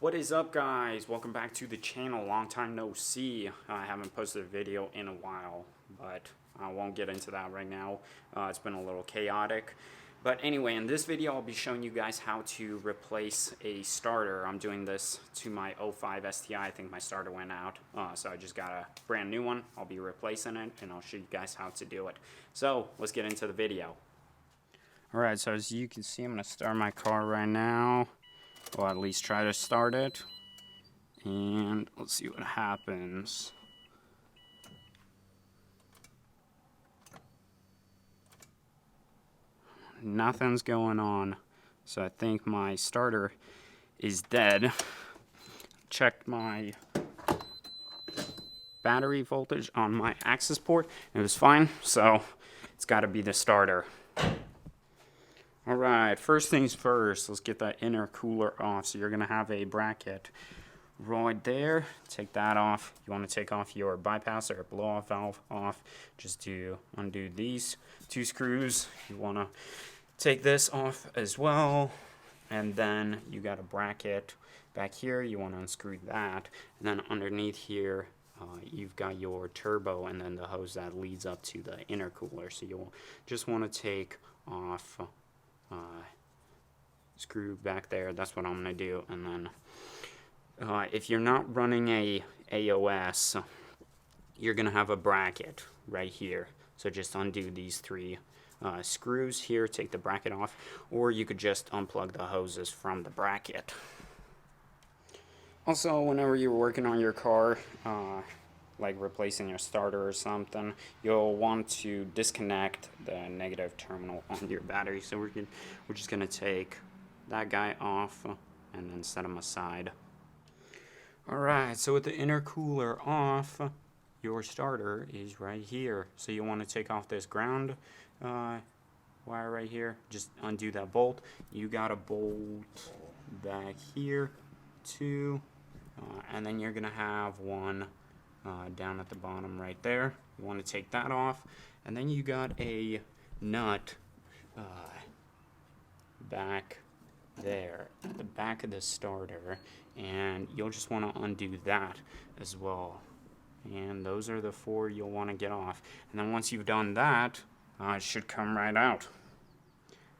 What is up, guys? Welcome back to the channel. Long time no see. I haven't posted a video in a while, but I won't get into that right now. It's been a little chaotic. But anyway, in this video I'll be showing you guys how to replace a starter. I'm doing this to my 05 STI. I think my starter went out, so I just got a brand new one. I'll be replacing it, and I'll show you guys how to do it. So let's get into the video. Alright, so as you can see, I'm going to start my car right now. Or at least try to start it. And let's see what happens. Nothing's going on. So I think my starter is dead. Checked my battery voltage on my access port. It was fine. So it's got to be the starter. Alright, first things first, let's get that intercooler off. So you're going to have a bracket right there. Take that off. You want to take off your bypass or blow-off valve off. Just undo these two screws. You want to take this off as well. And then you got a bracket back here. You want to unscrew that. And then underneath here, you've got your turbo and then the hose that leads up to the intercooler. So you'll just want to take off screw back there. That's what I'm going to do. And then if you're not running a AOS, you're going to have a bracket right here. So just undo these three screws here, take the bracket off, or you could just unplug the hoses from the bracket. Also, whenever you're working on your car, like replacing your starter or something, you'll want to disconnect the negative terminal on your battery. So we're just going to take that guy off and then set him aside. Alright, so with the intercooler off, your starter is right here. So you want to take off this ground wire right here. Just undo that bolt. You got a bolt back here too, and then you're going to have one down at the bottom right there. You want to take that off, and then you got a nut back there at the back of the starter, and you'll just want to undo that as well. And those are the four you'll want to get off, and then once you've done that, it should come right out.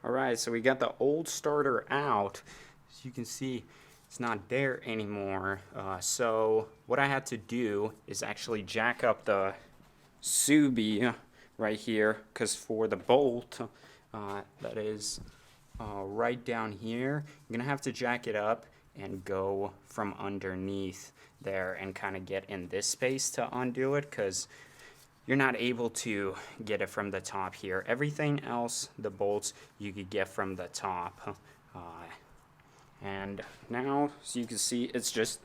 Alright, so we got the old starter out. As you can see, it's not there anymore. So what I had to do is actually jack up the Subaru right here, because for the bolt that is right down here, you're gonna have to jack it up and go from underneath there and kind of get in this space to undo it, because you're not able to get it from the top here. Everything else, the bolts, you could get from the top. And now, so you can see, it's just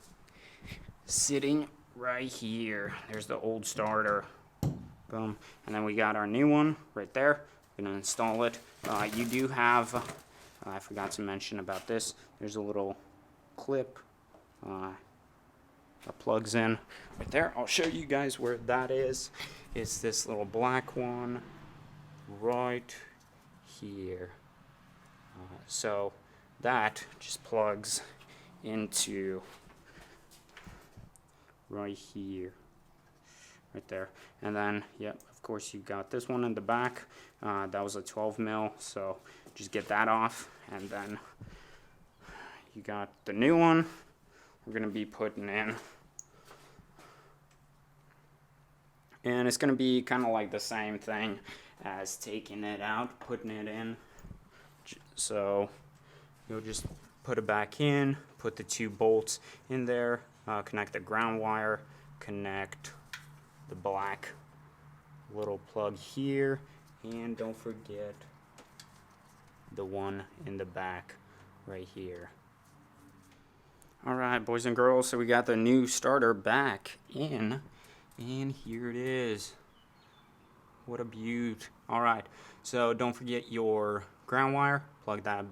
sitting right here. There's the old starter. Boom. And then we got our new one right there. We're gonna install it. You do have, I forgot to mention about this, there's a little clip that plugs in right there. I'll show you guys where that is. It's this little black one right here. So that just plugs into right here, right there. And then, yep, of course you got this one in the back. That was a 12 mil, so just get that off. And then you got the new one we're gonna be putting in. And it's gonna be kind of like the same thing as taking it out, putting it in. So you'll just put it back in, put the two bolts in there, connect the ground wire, connect the black little plug here, and don't forget the one in the back right here. Alright, boys and girls, so we got the new starter back in, and here it is. What a beaut. Alright, so don't forget your ground wire, plug that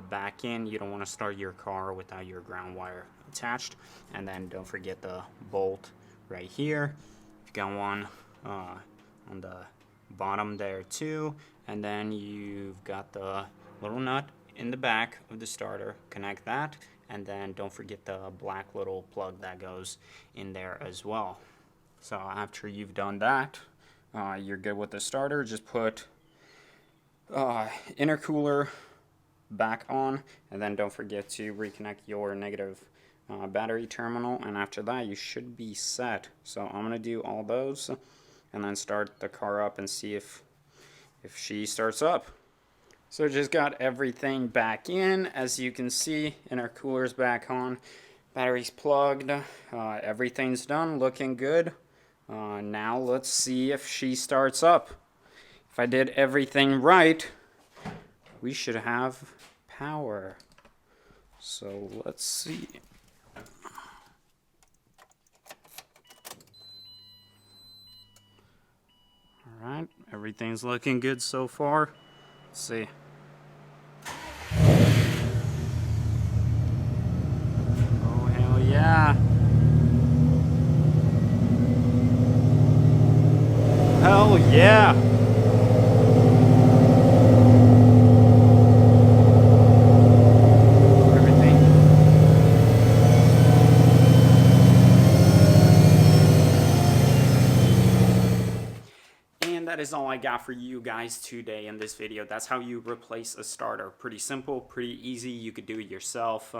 back in. You don't want to start your car without your ground wire attached. And then don't forget the bolt right here. You've got one on the bottom there too. And then you've got the little nut in the back of the starter. Connect that, and then don't forget the black little plug that goes in there as well. So after you've done that, you're good with the starter. Just put intercooler back on, and then don't forget to reconnect your negative battery terminal, and after that you should be set. So I'm gonna do all those and then start the car up and see if she starts up. So just got everything back in. As you can see, intercooler's back on, battery's plugged, everything's done, looking good. Now let's see if she starts up. If I did everything right, we should have power. So let's see. Alright, everything's looking good so far. Let's see. Oh, hell yeah. Hell yeah. Everything. And that is all I got for you guys today in this video. That's how you replace a starter. Pretty simple, pretty easy. You could do it yourself.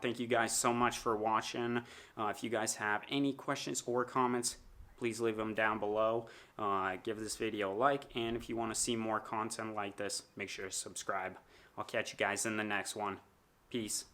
Thank you guys so much for watching. If you guys have any questions or comments, please leave them down below. Give this video a like, and if you want to see more content like this, make sure to subscribe. I'll catch you guys in the next one. Peace.